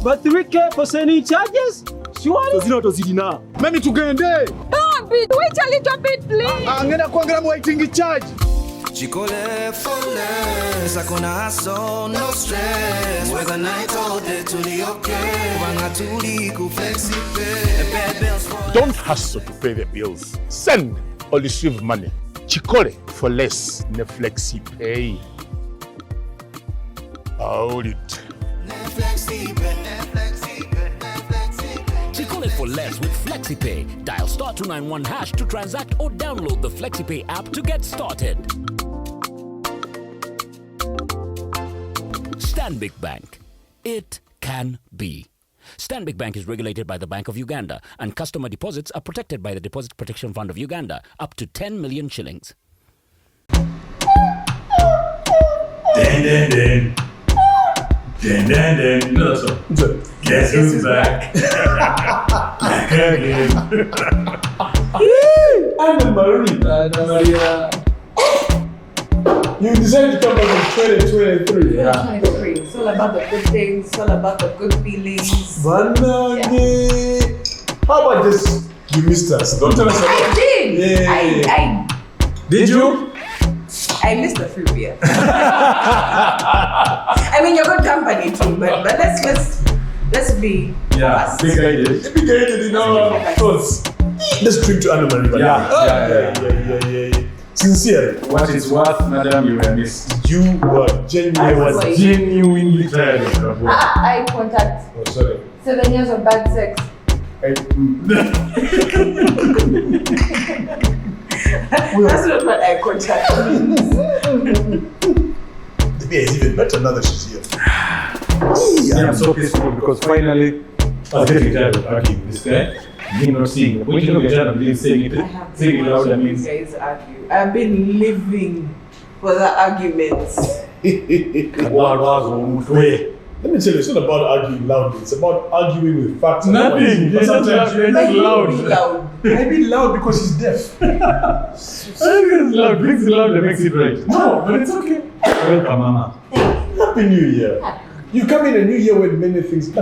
But 3K for sending charges? Surely? Tozidi na. Mimi tugende. Wait a little bit, please. Angena kuangalia waiting charge. Chikole for less, hakuna hustle, no stress. Whether night or day, tuli okay. Wanga tuli ku flexi pay. Don't hustle to pay the bills. Send or receive money. Chikole for less, ne flexi pay. Hold it. Chikole for less with FlexiPay. Dial *291# to transact or download the FlexiPay app to get started. Stanbic Bank. It can be. Stanbic Bank is regulated by the Bank of Uganda, and customer deposits are protected by the Deposit Protection Fund of Uganda, up to 10 million shillings. Den. No, that's all. Guess who's back? Back again. Anna Maria. You decided to come back in 2023. Yeah. 2023. It's all about the good things. It's all about the good feelings. How about this? You missed us. Don't tell us about I did. Yeah. Did you? I missed the free beer. I mean, you're good company too, but let's be honest. Big guided in our thoughts. Let's drink to Anna Maria. Yeah. Sincere. What is worth, madam, you were missed. You were genuine. I was genuinely tired of your work. Eye contact. Oh, sorry. 7 years of bad sex. That's not what eye contact means. The beer is even better now that she's here. Yeah, I'm so peaceful because finally I was getting tired of arguing with this guy. Me not seeing it. When you don't get tired of being saying it louder means. You guys argue. I've been living for the arguments. Let me tell you, it's not about arguing loudly. It's about arguing with facts. Nothing. But sometimes It's loud. I mean loud because he's deaf. I think it's loud. Brings it loud and makes it right. No, but it's okay. Welcome, Mama. Happy New Year. You come in a new year when many things are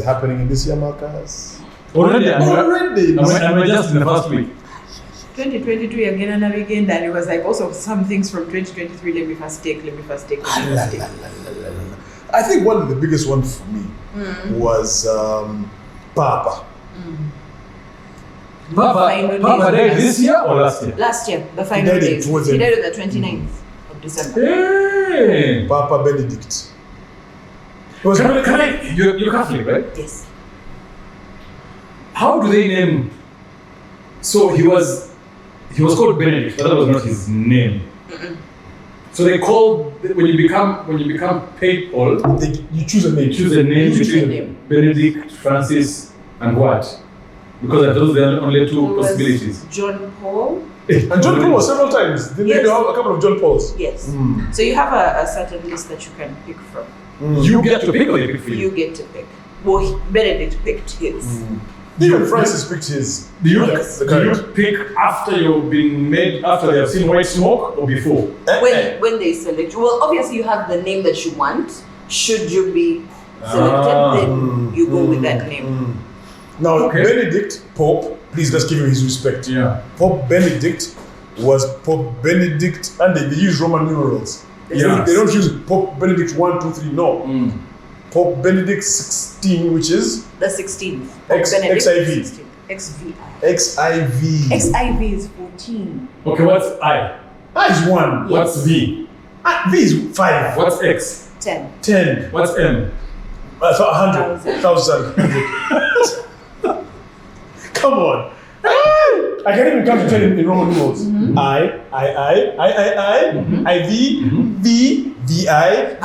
happening in this year, Marcus. Already. And we're just in the first week. 2022 again and again, and it was like also some things from 2023. Let me first take. I think one of the biggest ones for me was Papa. Papa died this year or last year? Last year, the final days. He died on the 29th of December. Hey! Papa Benedict. You're Catholic, right? Yes. How do they name? So he was called Benedict, but that was not his name. So they call when you become papal, you choose a name. Choose a name between Benedict, Francis, and what? Because those are only two possibilities. John Paul. And John Paul was several times. Didn't they have a couple of John Pauls? Yes. So you have a certain list that you can pick from. You get to pick or they pick for you? You get to pick. Well, Benedict picked his. Even Francis picked his. Do you pick after you've been made, after they have seen white smoke, or before? When they select. Well, obviously you have the name that you want. Should you be selected, then you go with that name. Now, Benedict, Pope, please let's give him his respect. Yeah. Pope Benedict was Pope Benedict, and they use Roman numerals. They don't use Pope Benedict 1, 2, 3, no. Pope Benedict 16, which is? The 16th. XIV. XVI. XIV. XIV is 14. Okay, what's I? I is 1. What's V? V is 5. What's X? 10. 10. What's M? 100. 1,000. Come on. I can't even come to 10 in Roman numerals. I, IV, V, VI.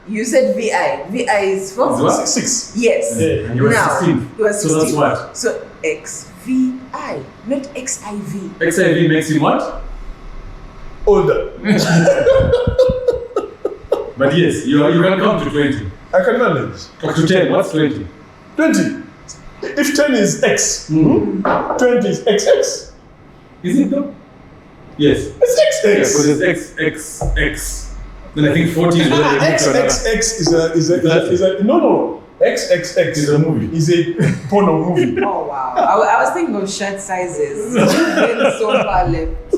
You said VI. VI is 4. 6. Yes. Yeah. And you were 16. You were 16. So that's what? So XVI, not XIV. XIV makes him what? Older. But yes, you can come to 20. I can manage. Up to 10. What's 20? 20. If 10 is X, 20 is XX. Is it though? Yes. It's XX. Yeah, because it's XXX. Then I think 40 is XXX is a no. XXX is a movie. Is a porno movie. Oh wow! I was thinking of shirt sizes. You've been so far left.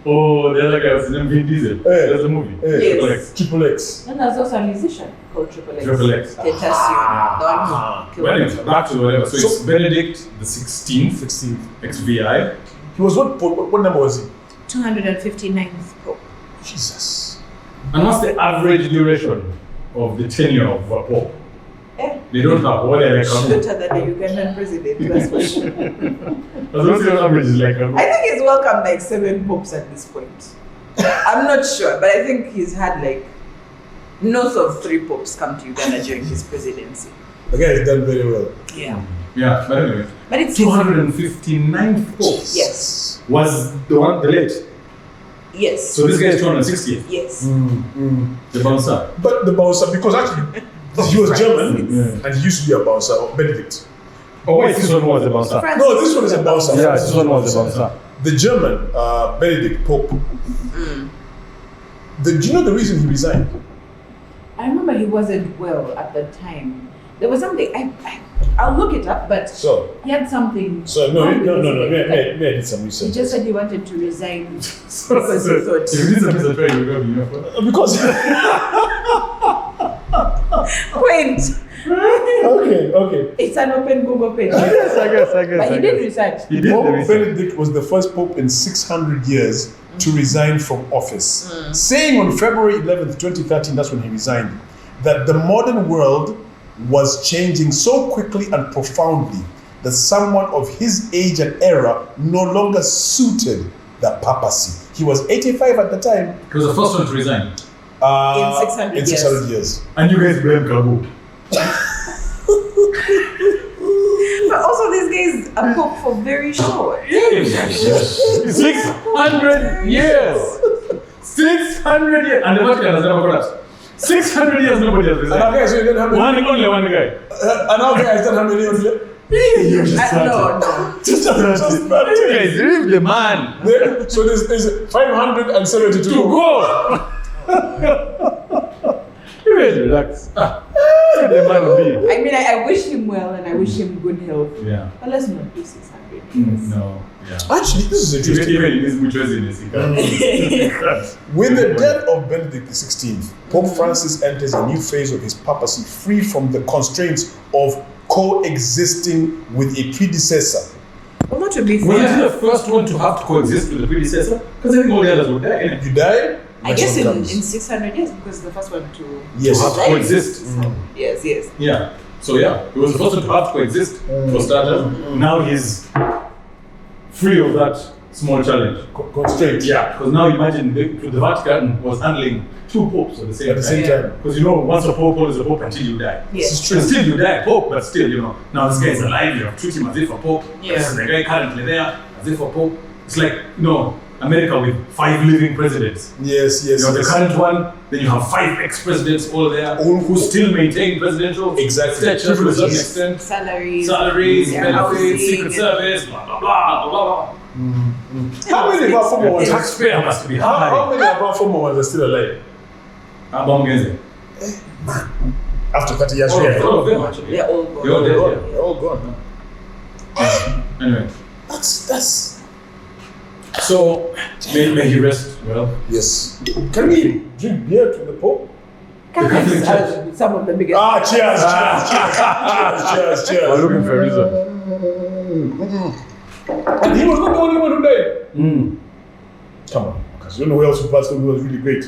Oh, the other guy was in Vin Diesel. That's a movie. Yes. Triple X. And there's also a musician called Triple X. Triple X. Tentacion. The one who killed Well, anyway, back to whatever. So it's Benedict the 16th. 16th. XVI. He was what number was he? 259th Pope. Jesus. And what's the average duration of the tenure of a pope? They don't have what they like. Shorter than a Ugandan president, that's for sure. What's the average is like? I think he's welcomed like 7 popes at this point. I'm not sure, but I think he's had like north of 3 popes come to Uganda during his presidency. The guy has done very well. Yeah. Yeah, but anyway. But it's 259th pope. Yes. Was the late. Yes. So this guy is 260th. Yes. The bouncer. But the bouncer, because actually he was German and he used to be a bouncer, Benedict. Oh wait, this one was the bouncer. No, this one is a bouncer. Yeah, this one was the bouncer. The German, Benedict, Pope. Do you know the reason he resigned? I remember he wasn't well at the time. There was something, I'll look it up, but he had something. So, no, may I did some research. He just said he wanted to resign because he thought. If this is a fair, you're going to be Because. Wait. Okay. It's an open Google page. Yes, I guess. But he did research. He did Pope the research. Benedict was the first pope in 600 years to resign from office, saying on February 11th, 2013, that's when he resigned, that the modern world was changing so quickly and profoundly that someone of his age and era no longer suited the papacy. He was 85 at the time. He was the first one to resign. In 600 years. And you guys blame Kabu. But also, this guy is a pope for very short. 600 years! 600 years! And the Vatican has never collapsed. 600 years, nobody has And resigned. our guys didn't have Only any. one guy. And our guys didn't have any. No. Just You guys leave the man So there's 572 to go. You guys relax. Where the man will be. I mean, I wish him well and I wish him good health. Yeah. But let's not do 600 years. No. Yeah. Actually, this is interesting. Even in his mutualness, he can't. With the death of Benedict XVI, Pope Francis enters a new phase of his papacy free from the constraints of coexisting with a predecessor. Well, not to be Was he fair. the first one to have to coexist with the predecessor? Because I think all the others would die. innit? You die? I guess next in one comes. 600 years because the first one to Yes. To have to die. coexist. Yes. Yeah. So yeah, he was the first one to have to coexist for starters. Now he's free of that small challenge. Constraint. Yeah, because now imagine the Vatican was handling 2 popes at the same time. Because you know, once a pope is a pope until you die. Yes. This is true. Until you die, pope, but still, you know, now this guy is alive, you have to treat him as if a pope. Yeah. This is the guy currently there, as if a pope. It's like, you know, America with 5 living presidents. Yes. You have the current one, then you have 5 ex-presidents all there All who still maintain presidential Exactly. stature to a certain Privileges. extent. Salaries. Salaries, Yeah, benefits, housing, secret and- service, blah, blah, blah, blah, blah. How many of our former ones? Taxpayer must be How high. many of our former ones are still alive? After 30 years, All yeah. of them actually. They're all gone. They're all dead, yeah. They're all gone. Anyway, That's. so may he rest well. Yes. Can we drink beer to the Pope? Catholics are some of the biggest. Cheers. We're looking for a reason. And he was not the only one who died. Come on, because you know who else who passed away who was really great.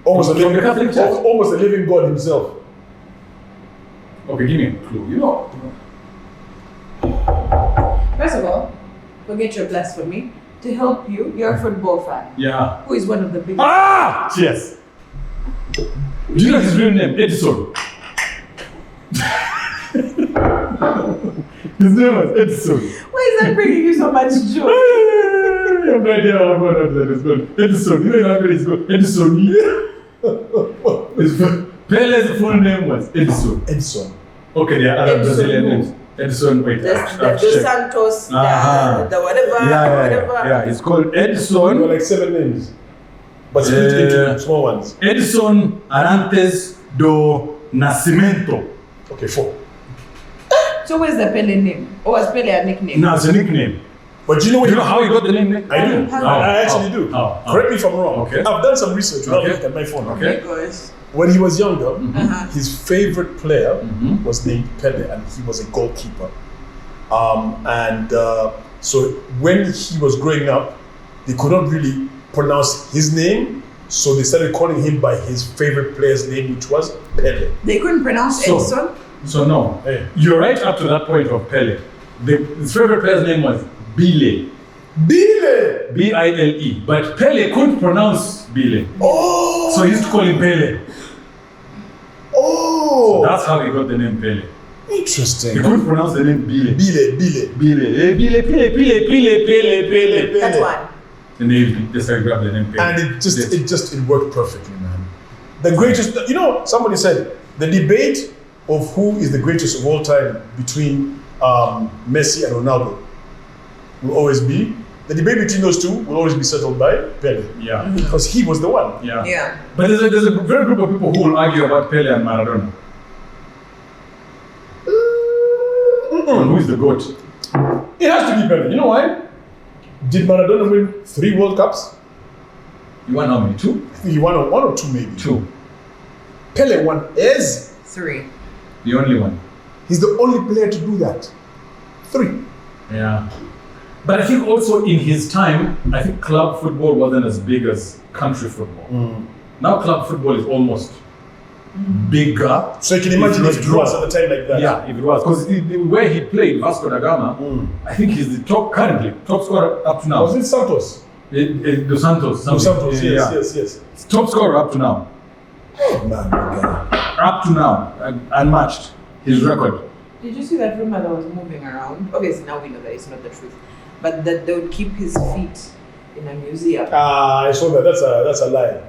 Almost a From the Catholic living, Church? almost a living God himself. Okay, give me a clue. You know. First of all, forget your blasphemy. To help you, you're a football fan. Yeah. Who is one of the biggest. Ah! Cheers. Do you know his real name? Edison. His name was Edison. Why is that bringing you so much joy? I have no idea how that is called. Edison. You know how it's called? Edison. Pele's full name was Edison. Edison. Okay, there are other Edison Brazilian who? names. Edison, wait. The Santos, the whatever, whatever. Yeah, it's called There were Edison. like 7 names, but split into small ones. Edison Arantes do Nascimento. Okay, 4. So where's the Pele name? Or was Pele a nickname? No, it's a nickname. But do you know Do you know how he got the name? I do. How? I actually do. How? Correct me if I'm wrong. Okay. I've done some research. I'll Okay. look at my phone. Okay. Because When he was younger, Uh-huh. his favorite player was named Pele, and he was a goalkeeper. So when he was growing up, they could not really pronounce his name, so they started calling him by his favorite player's name, which was Pele. they couldn't pronounce So- Edson. So no, Hey. you're right up to that point of Pele. His favorite player's name was Bile, Bile! B-I-L-E. But Pele couldn't pronounce Bile, Oh! so he used to call him Pele. Oh! That's how he got the name Pele. Interesting. He couldn't pronounce the name Bile. Bile. Bile, Bile, That one. And they decided to grab the name Pele. And it worked perfectly, man. The greatest, somebody said the debate of who is the greatest of all time between Messi and Ronaldo will always be, the debate between those two will always be settled by Pele. Yeah. Because he was the one. Yeah. Yeah. But there's a very group of people who will argue about Pele and Maradona. On who is the GOAT? It has to be Pele. You know why? Did Maradona win 3 World Cups? You want how many? 2? I think he won one or 2 maybe. 2. Pele won 3. The only one. He's the only player to do that. 3. Yeah. But I think also in his time, I think club football wasn't as big as country football. Now club football is almost bigger. So you can imagine if it was at a time like that. Yeah, if it was. Because where he played, Vasco da Gama, I think he's the top scorer up to now. Was it Santos? Dos Santos. Dos Santos, Yeah. yes. Top scorer up to now. Man, God. Up to now, unmatched. His record. Did you see that rumor that was moving around? Obviously, now we know that it's not the truth. But that they would keep his feet in a museum. I saw that. That's a lie.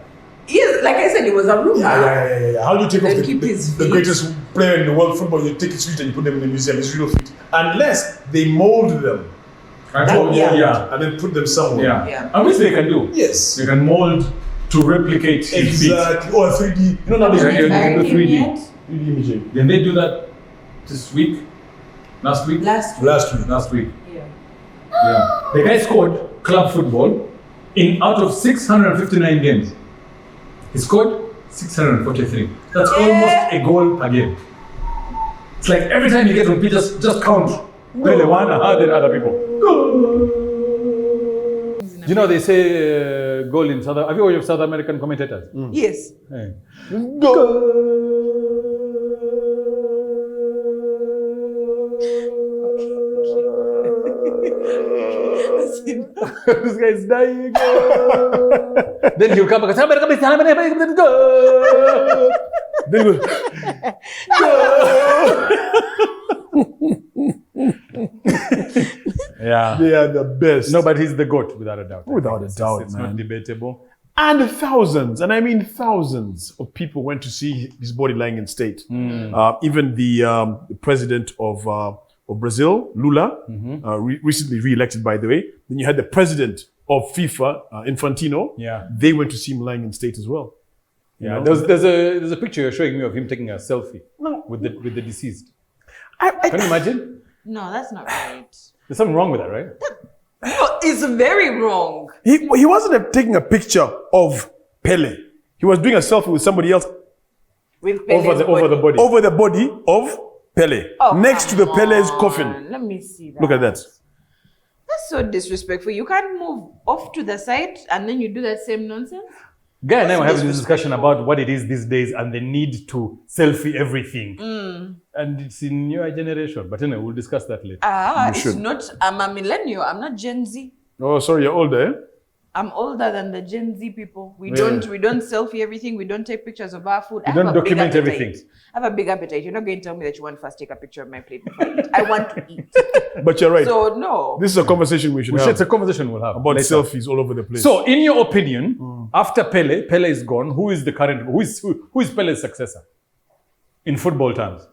Yes, like I said, it was a rumor. Yeah. How do you take off They keep his the feet. greatest player in the world football? You take his feet and you put them in the museum. His real feet, unless they mold them Yeah. and then put them somewhere. Yeah. And which they can do. Yes. They can mold to replicate his feet. Exactly. Or 3D. You know now Yeah, they yeah. Married the him 3D. yet? 3D imaging. Then they do that this week? Last week? Last week. Last week. Yeah. Yeah. The guy scored club football out of 659 games. He scored 643. That's almost a goal per game. It's like every time you get on pitch, just count. Pele one, then other people. You know, they say goal in South. Have you heard of South American commentators? Yes. Hey. This guy is dying. Then he'll come back. Then he'll yeah. They are the best. No, but he's the GOAT without a doubt. Without a doubt, it's man. not debatable. And thousands, and I mean thousands of people went to see his body lying in state. Even the president of Brazil, Lula, recently re-elected, by the way. Then you had the president of FIFA, Infantino. Yeah. They went to see him lying in state as well. Yeah, You know? there's a picture you're showing me of him taking a selfie with the deceased. Can you imagine? No, that's not right. There's something wrong with that, right? No, it's very wrong. He wasn't taking a picture of Pele. He was doing a selfie with somebody else With Pele's over the body. over the body of Pele, Oh, next to the come Pele's on. coffin. Let me see that. Look at that. That's so disrespectful. You can't move off to the side and then you do that same nonsense. Guy and I were having this discussion about what it is these days and the need to selfie everything. And it's in your generation. But anyway, we'll discuss that later. It's should. not. I'm a millennial. I'm not Gen Z. Oh, sorry, you're older, eh? I'm older than the Gen Z people. We Yeah. don't selfie everything. We don't take pictures of our food. You don't document everything. I have a big appetite. You're not going to tell me that you want to first take a picture of my plate before I eat. I want to eat. But you're right. So no. This is a conversation we should have It's a conversation we'll have about later. selfies all over the place. So, in your opinion, after Pele is gone, who is the current, who is Pele's successor in football terms?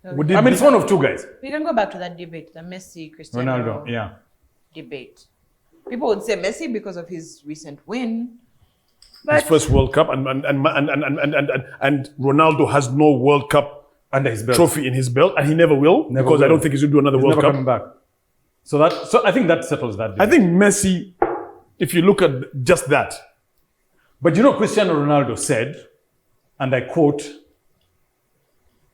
Would it I mean, be- it's one of two guys. We can go back to that debate, the Messi Cristiano Ronaldo, yeah. debate. People would say Messi because of his recent win, his first World Cup, and Ronaldo has no World Cup under his belt. trophy in his belt, and he never will Never because will. I don't think he's going to do another He's World never Cup. coming back. So I think that settles that. I think Messi, if you look at just that. But you know, Cristiano Ronaldo said, and I quote,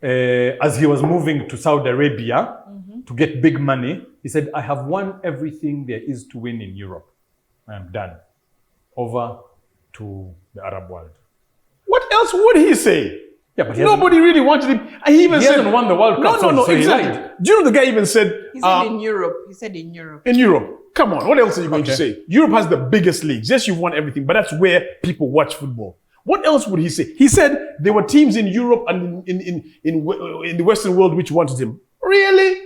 as he was moving to Saudi Arabia to get big money, he said, I have won everything there is to win in Europe. I am done. Over to the Arab world. What else would he say? Yeah, but nobody really wanted him. And he even he said, hasn't won the World Cup. No, so he exactly. lied. Do you know the guy even said, He said in Europe. He said in Europe. in Europe. Come on, what else are you going to say? Europe has the biggest leagues. Yes, you've won everything, but that's where people watch football. What else would he say? He said there were teams in Europe and in the Western world which wanted him. Really?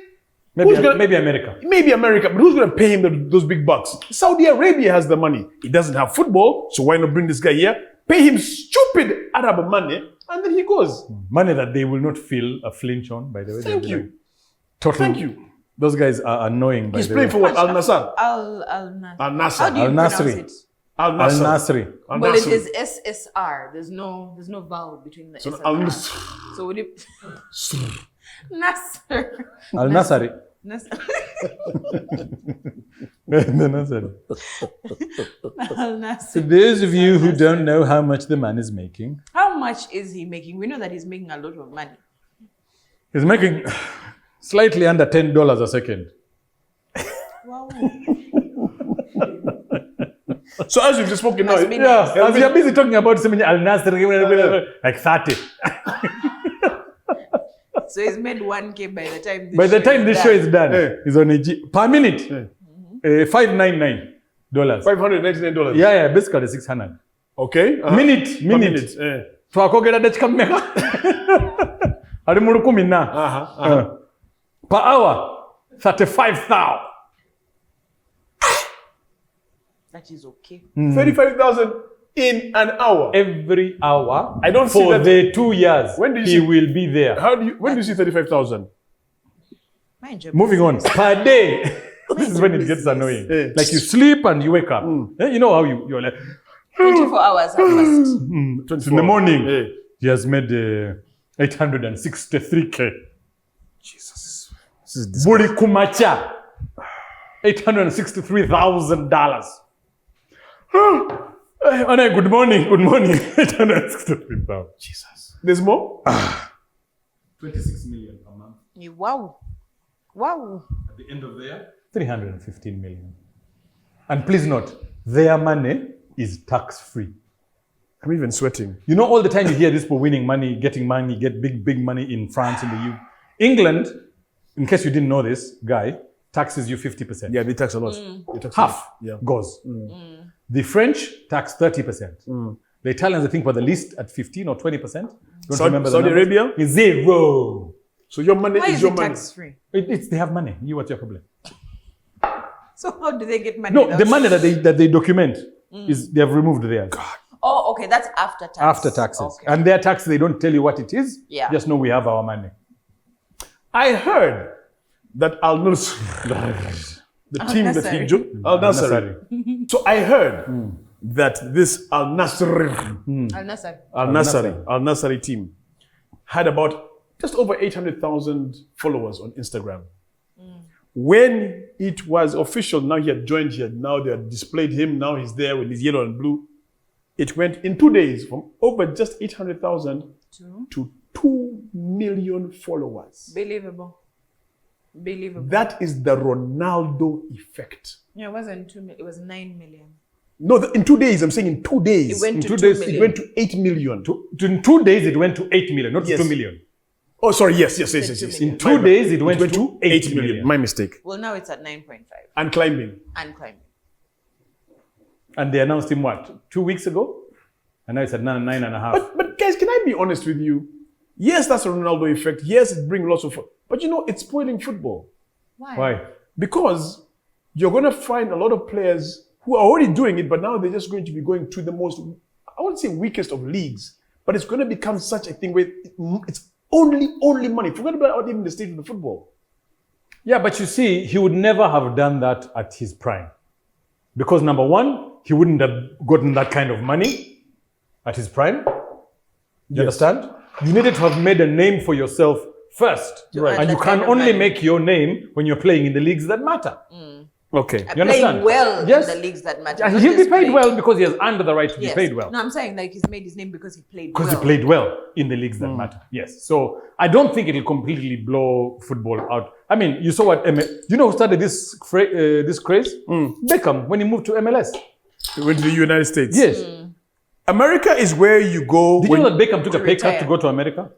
Maybe America. Maybe America, but who's going to pay him those big bucks? Saudi Arabia has the money. He doesn't have football, so why not bring this guy here? Pay him stupid Arab money, and then he goes. Money that they will not feel a flinch on, by the way. Thank you. Total. Thank you. Those guys are annoying, by He's the playing way. for what? Al Nassr. Al Nasr. Al How do you Nassr. pronounce it? Al Al Nassr. Nasri. Al Well, it Nassr. is SSR. There's no vowel between the S So and Al R. Nassr. So would it Nasr? Al Nasri. Nasr. The Nasri. Al Nasr. For those of you who don't know how much the man is making, How much is he making? We know that he's making a lot of money. he's making slightly under $10 a second. Wow. So as you've just spoken now, Must be Yeah, nice. as you're busy talking about something Al Nasri, like 30. So he's made 1K by the time. By the time this show is done, Yeah. he's on a G per minute. $599. $599. Yeah, basically 600. Okay. Minute. Per minute. Twakogera dakika mmeka? Ali mu 10 na. Per hour 35,000. That is okay. 35,000 in an hour. Every hour. I don't see for that- the 2 years. When do you he see- will be there. When do you see 35,000? Mind your Moving on. business. Per day. This is when it gets annoying. Yeah. Like you sleep and you wake up. You know how you're like 24 hours have passed. 24. in the morning. Yeah. He has made 863K. Jesus. This is disgusting. Buri kumacha. $863,000. Anna, good morning. 863,000. Jesus. There's more? 26 million a month. Wow. Wow. At the end of the year, 315 million. And please note, their money is tax-free. I'm even sweating. You know, all the time you hear these people winning money, get big money in France, in the UK. England, in case you didn't know this, guy, taxes you 50%. Yeah, they tax a lot. They tax a Half lot. Yeah. goes. The French tax 30%. The Italians, I think, were the least at 15 or 20%. Don't remember the Saudi numbers. Arabia? Is zero. So your money Why is is your it money. tax free? They have money. What's your problem? So how do they get money? No, without- the money that they document is they have removed theirs. Oh, okay. That's after tax. After taxes. Okay. And their tax, they don't tell you what it is. Yeah. Just know we have our money. I heard that Al Nassr, the team that he joined, Al Nassr. So I heard that this Al Nassr, Al Nasr. Al Nassr team had about just over 800,000 followers on Instagram. When it was official, now he had joined here, now they had displayed him, now he's there with his yellow and blue. It went in 2 days from over just 800,000 to 2 million followers. Believable. That is the Ronaldo effect. Yeah, it wasn't 2 million. It was 9 million. No, in 2 days, I'm saying in 2 days. It went In to 2 2 days, million. It went to 8 million. In 2 days, it went to 8 million, not Yes. 2 million. Oh, sorry, yes. two In million. 2 days, it went to 8 million. My mistake. Well, now it's at 9.5 And climbing. and climbing. And they announced him what? 2 weeks ago? And now it's at 9.5. But guys, can I be honest with you? Yes, that's a Ronaldo effect. Yes, it brings lots of fun. But you know, it's spoiling football. Why? Because you're going to find a lot of players who are already doing it, but now they're just going to be going to the most, I wouldn't say weakest of leagues, but it's going to become such a thing where it's only money. Forget about even the state of the football. Yeah, but you see, he would never have done that at his prime. Because number one, he wouldn't have gotten that kind of money. at his prime. You understand? You needed to have made a name for yourself first. Right. And you can only make your name when you're playing in the leagues that matter. Okay. You understand? Playing well Yes. in the leagues that matter. And not he'll be just paid playing. well because he has earned the right to be paid well. No, I'm saying like he's made his name because he played well. Because he played well in the leagues that matter. Yes. So I don't think it'll completely blow football out. I mean, you saw what you know who started this craze? Beckham, when he moved to MLS. He went to the United States. Yes. America is where you go. Did you know that Beckham took a pay cut retire. to go to America?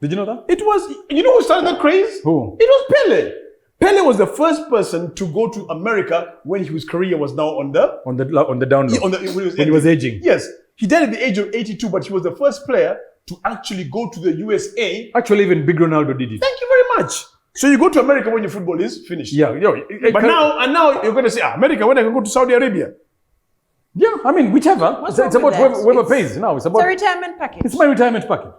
Did you know that? It was, you know who started that craze? Who? It was Pele. Pele was the first person to go to America when his career was now on the down low. When he was aging. Yes. He died at the age of 82, but he was the first player to actually go to the USA. Actually, even Big Ronaldo did it. Thank you very much. So you go to America when your football is finished. Yeah. But now you're going to say, America, when I can go to Saudi Arabia? Yeah, I mean, whichever. What's It's wrong about with that? whoever pays now. It's It's about. a retirement package. It's my retirement package.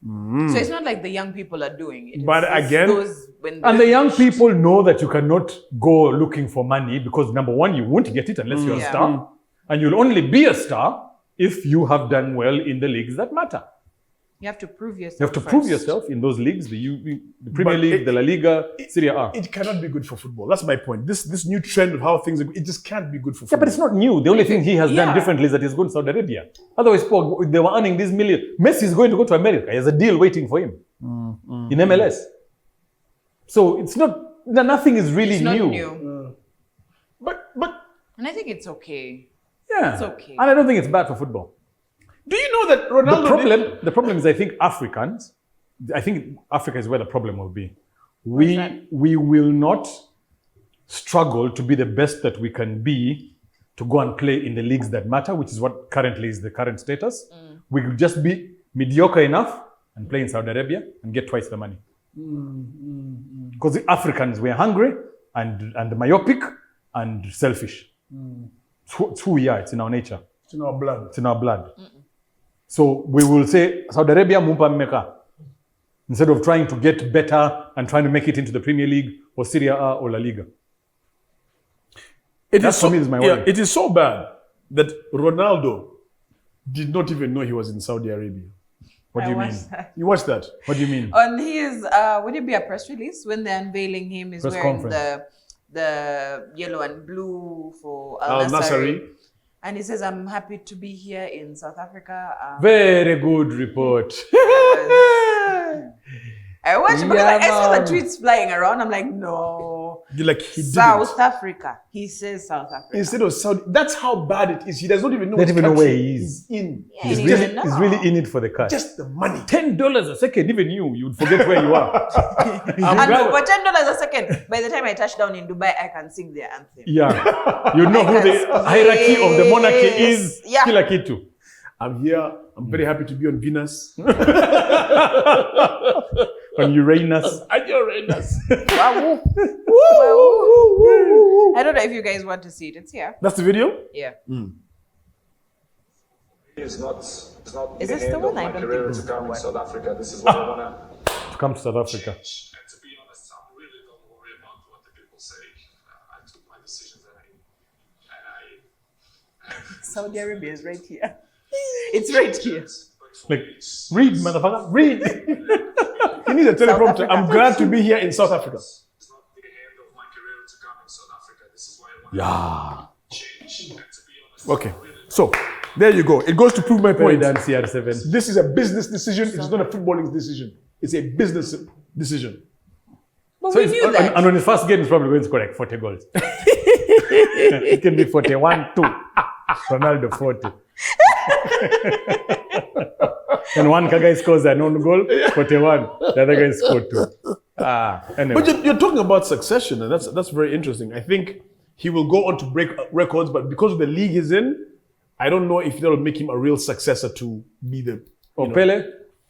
So it's not like the young people are doing it. But It's again- those when And the young people know that you cannot go looking for money because number one, you won't get it unless you're a Yeah. star. And you'll only be a star if you have done well in the leagues that matter. you have to prove yourself. You have to prove first. yourself in those leagues, the Premier But League, the La Liga, Serie A. It cannot be good for football. That's my point. This new trend of how things are, it just can't be good for Yeah, football. but it's not new. The only thing he has done Yeah. differently is that he's going to Saudi Arabia. Otherwise, Paul, they were earning these millions. Messi is going to go to America. He has a deal waiting for him in MLS. So it's not, nothing is really It's not new. new. But And I think it's okay. Yeah. It's okay. And I don't think it's bad for football. do you know that Ronaldo? The problem is, I think Africa is where the problem will be. We will not struggle to be the best that we can be to go and play in the leagues that matter, which is what currently is the current status. We will just be mediocre enough and play in Saudi Arabia and get twice the money. Because the Africans were hungry and myopic and selfish. It's who we are. It's in our nature. It's in our blood. It's in our blood. So we will say, Saudi Arabia, mumpa mmeka. Instead of trying to get better and trying to make it into the Premier League or Serie A or La Liga. For me, is my worry. It is so bad that Ronaldo did not even know he was in Saudi Arabia. What do you mean? watched that. You watched that? What do you mean? On his, would it be a press release when they're unveiling him? He's Press wearing conference. the yellow and blue for Al Al Nassr. Nassr. And he says, I'm happy to be here in South Africa. Very good report. I watched because Yeah, I saw the man. tweets flying around. I'm like, no. Like he didn't. South Africa. He says South Africa. Instead of Saudi, that's how bad it is. He does not even know Don't which even know country where he is. he's in. Yeah, He's he really, doesn't know. he's really in it for the cash. Just the money. $10 a second, even you'd forget where you are. And for $10 a second, by the time I touch down in Dubai, I can sing their anthem. Yeah. You know who the hierarchy of the monarchy is. Yeah. Kila kitu. I'm here. I'm very happy to be on Venus. On Uranus. And Uranus. Wow. I don't know if you guys want to see it. It's here. That's the video? Yeah. It's not Is the this end the of one? my I don't career think to this is the come in one. South Africa. This is what I wanna. To come to South Africa. And to be honest, I really don't worry about what the people say. I took my decisions and I Saudi Arabia is right here. It's right here. Like, read, motherfucker, read. He needs a teleprompter. Africa. I'm glad to be here in South Africa. it's not the end of my career to come in South Africa. This is why I wanna change. And to be honest, Okay. So, there you go. It goes to prove my Well point. done, CR7. This is a business decision. It's not a footballing decision. It's a business decision. But So we it's- knew that. and on his first game, he's probably going to score like 40 goals. It can be 41-2. Ronaldo 40. And one guy scores an own goal, 41. The other guy scored 2. Anyway. But you're talking about succession, and that's very interesting. I think he will go on to break records, but because of the league he's in, I don't know if that'll make him a real successor to be the Pele?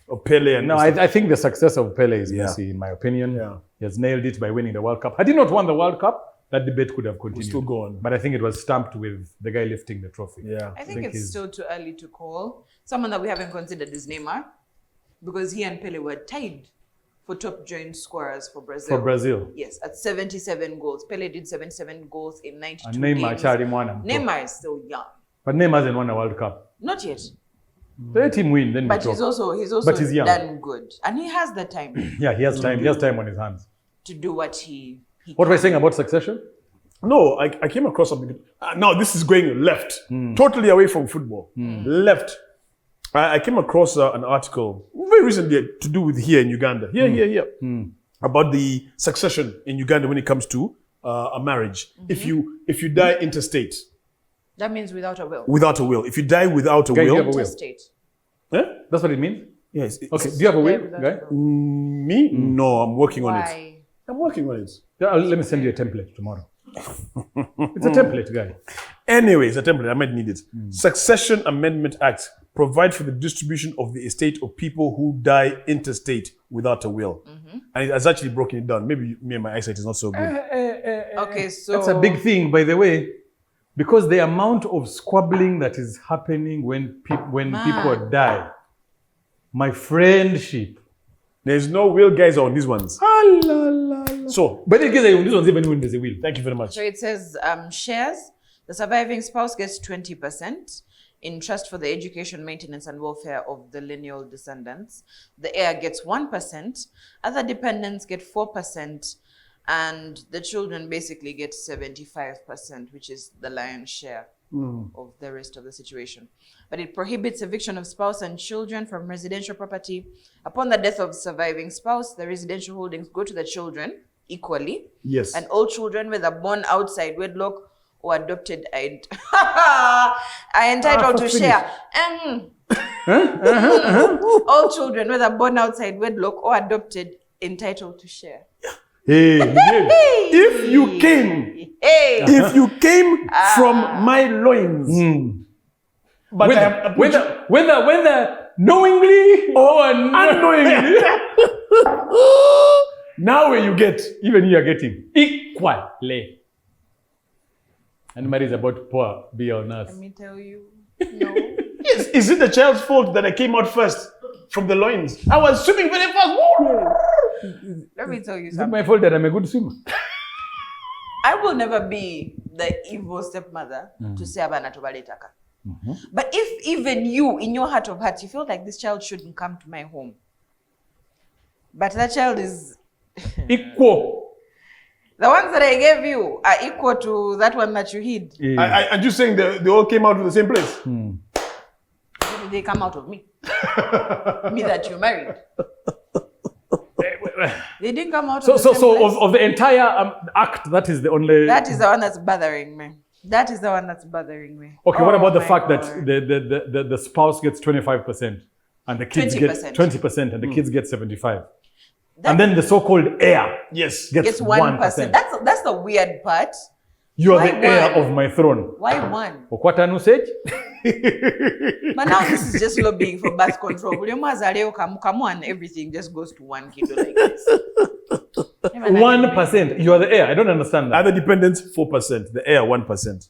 or Pele. And No, I think the success of Pele is Yeah. Messi, in my opinion. Yeah. He has nailed it by winning the World Cup. Had he not won the World Cup, that debate could have continued. still go on. But I think it was stamped with the guy lifting the trophy. Yeah. I think it's he's- still too early to call. Someone that we haven't considered is Neymar, because he and Pele were tied for top joint scorers for Brazil. For Brazil. Yes, at 77 goals. Pele did 77 goals in 92 And Neymar, games. Chari Mwana. Neymar is still young. But Neymar hasn't won a World Cup. Not yet. Let him win, then But we he's talk. also But he's young. done good. And he has the time Yeah, he has time. He has time on his hands. to do what he What were you can. saying about Succession? No, I came across something. Now this is going left, totally away from football. Left. I came across an article very recently to do with here in Uganda. Here. About the succession in Uganda when it comes to a marriage. If you die interstate, That means without a will. without a will. If you die without a Guy, do you will, have a will? Interstate. eh? That's what it means? Yes. Okay, do you have a will, without guy? a will. Me? No, I'm working on it. Why? I'm working on it. Yeah, let me send you a template tomorrow. It's a template, guy. Anyways, a template, I might need it. Succession Amendment Act provide for the distribution of the estate of people who die interstate without a will. And it has actually broken it down. Maybe me and my eyesight is not so good. Okay, so That's a big thing, by the way, because the amount of squabbling that is happening when people die, my friendship. There's no will, guys, on these ones. So, But it gets this one's even when there's a will. thank you very much. So it says shares. The surviving spouse gets 20% in trust for the education, maintenance, and welfare of the lineal descendants. The heir gets 1%. Other dependents get 4%. And the children basically get 75%, which is the lion's share of the rest of the situation. But it prohibits eviction of spouse and children from residential property. Upon the death of surviving spouse, the residential holdings go to the children equally. Yes. And all children, whether born outside wedlock or adopted, are entitled to share. All children, whether born outside wedlock or adopted, entitled to share. Hey, If you came from my loins, but I have whether knowingly or unknowingly, now where you get, even you are getting equally. And Mary is about to pour beer on us. Let me tell you, no. yes, is it the child's fault that I came out first from the loins? I was swimming very fast. Let me tell you Is it something. my fault that I'm a good swimmer? I will never be the evil stepmother to say abana tobaletaka. But if even you, in your heart of hearts, you feel like this child shouldn't come to my home, but that child is Equal. the ones that I gave you are equal to that one that you hid. I'm just saying they all came out of the same place. Where did they come out of me? Me that you married. They didn't come out of the same place. Of the entire act, that is the only. That is the one that's bothering me. That is the one that's bothering me. Okay, what about the my fact God. that the spouse gets 25% and the kids 20%. get 20% and the kids get 75%? And then the so-called heir Yes. gets It's 1%. That's the weird part. You are Why the heir one? of my throne. Why one? Okwatanu said? But now this is just lobbying for birth control. Come on, everything just goes to 1 kilo like this. 1%. You are the heir. I don't understand that. Other dependents, 4%. The heir, 1%.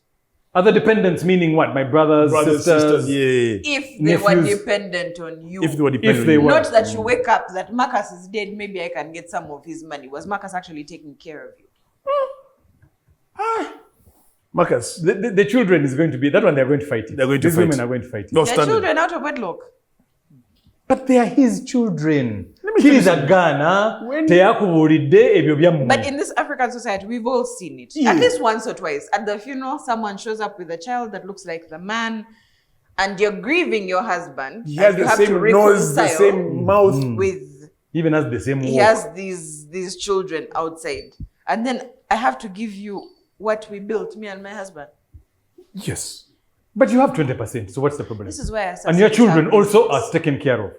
Other dependents meaning what? My brothers, sisters. Yeah. If they were nephews. dependent on you. If they were dependent. If they on you. were. Not that you wake up that Marcus is dead, maybe I can get some of his money. Was Marcus actually taking care of you? Marcus, The children is going to be, that one they're going to fight it. They're going to These fight. women are going to fight it. no Their standard. children out of wedlock. But they are his children. me tell you Kiriza Ghana, teyakubulidde ebyo byammwe. But in this African society, we've all seen it. Yeah. At least once or twice. At the funeral, someone shows up with a child that looks like the man, and you're grieving your husband. He has and you the have to same nose, the reconcile same mouth. with Even has the same he walk. has these children outside. And then I have to give you what we built, me and my husband. Yes. But you have 20%, so what's the problem? This is why I And your assassinate children our also business. are taken care of.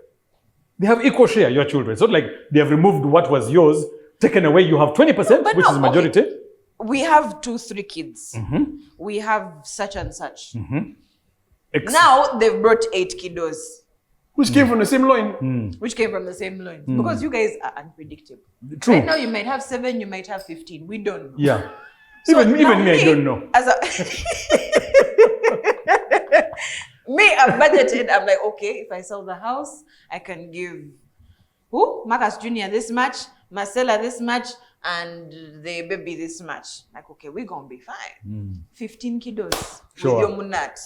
They have equal share, your children. It's not like they have removed what was yours, taken away. You have 20%, But which no, is majority. okay. We have 2-3 kids. We have such and such. Now they've brought 8 kiddos, Which came from the same loin. which came from the same loins. Because you guys are unpredictable. True. Right now you might have 7, you might have 15. We don't know. Yeah. So even now me, I don't know. As a me, I'm budgeted. I'm like, okay, if I sell the house, I can give who? Marcus Jr. this much, Marcella this much, and the baby this much. Like, okay, we're gonna be fine. 15 kiddos Sure. with your munat.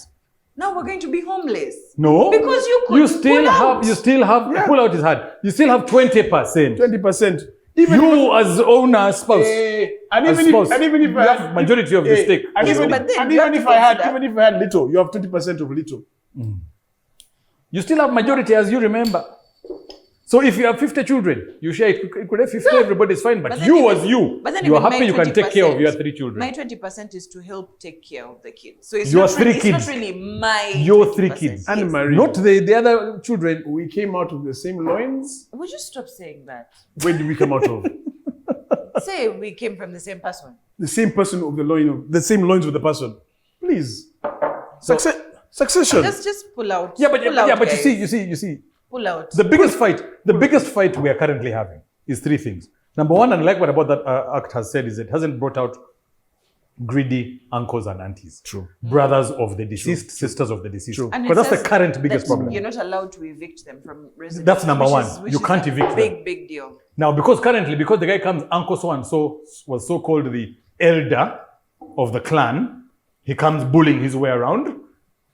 Now we're going to be homeless. No. Because you could You still have, Yeah. pull out is hard. You still have 20%. 20%. You as owner, spouse. And as even spouse, if you I have had majority of the stake. And Yes, even, but then and you even have if to I had consider- even if I had little, you have 20% of little. You still have majority as you remember. So if you have 50 children, you share it. You could have 50, everybody's fine. But then you even- as you, but then you are even happy my you can take care of 20%, your 3 children. My 20% is to help take care of the kids. So it's Your not 3 really, kids. It's not really my Your 3 20%. kids. And Yes. Marie, Not the other children. we came out of the same loins. Would you stop saying that? Where did we come out of? Say we came from the same person. The same person of the same loins with the person. Please. Succession. Just pull out. Yeah, but pull out, but guys. you see. Pull out. The biggest fight we are currently having is 3 things. Number one, and like what about that act has said, is it hasn't brought out greedy uncles and aunties. True. Brothers of the deceased, sisters of the deceased. True. And it Because that's says the current biggest that problem. You're not allowed to evict them from residence. That's number one. Which You is can't a evict them. big deal. Now, because the guy comes, Uncle so and so was so called the elder of the clan, he comes bullying his way around.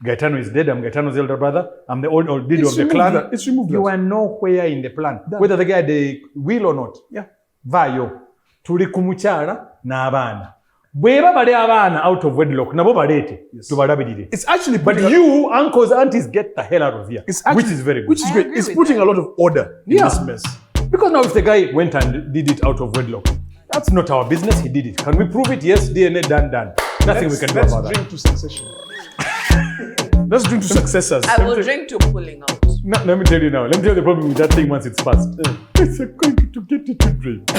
Gaetano is dead. I'm Gaetano's elder brother. I'm the old leader of the clan. It's removed. You are nowhere in the plan. Whether the guy had the will or not. Yeah. Vayo. Tuli kumuchara na abana. Bweba bale abana out of wedlock. Nabo balete. Tubalabirire. It's actually But you, uncles, aunties, get the hell out of here. Which is very good. Which is I great. agree It's with putting that. a lot of order in Yeah. this mess. Because now if the guy went and did it out of wedlock, that's not our business. He did it. Can we prove it? Yes, DNA done. Nothing we can do Let's about that. drink to succession. Let's drink to successors. I will drink to pulling out. No, let me tell you now. Let me tell you the problem with that thing once it's passed. It's going to get it to drink.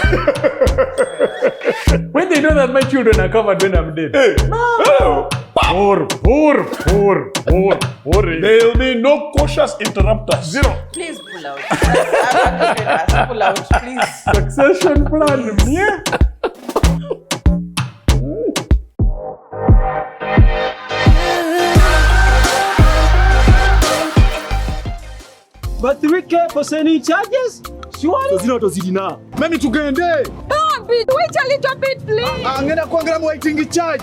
When they know that my children are covered when I'm dead. Oh. Poor. There'll be no cautious interrupters. Zero. Please pull out. I'm just going to ask. Pull out, please. Succession plan. Yeah. But 3K for sending charges? Surely? Tozina. Memi tugende. Wait a little bit, please. Angenda kuangalia waiting charge.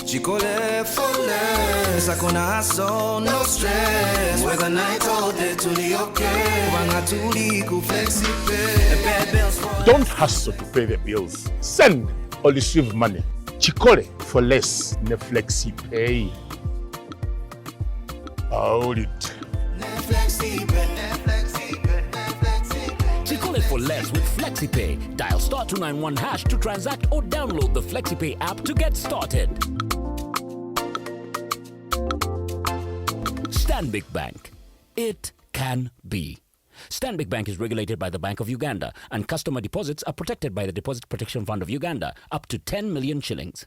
Chikole for less, hakuna hustle, no stress. Whether night or day, tuli okay. Wanga tuli ku flexi pay. Pay bills for Don't hustle to pay the bills. Send or receive money. Chikole for less. Ne flexi pay. Hold it. flexi pay. Chikole for less with FlexiPay. Dial *291# to transact or download the FlexiPay app to get started. Stanbic Bank. It can be. Stanbic Bank is regulated by the Bank of Uganda, and customer deposits are protected by the Deposit Protection Fund of Uganda up to 10 million shillings.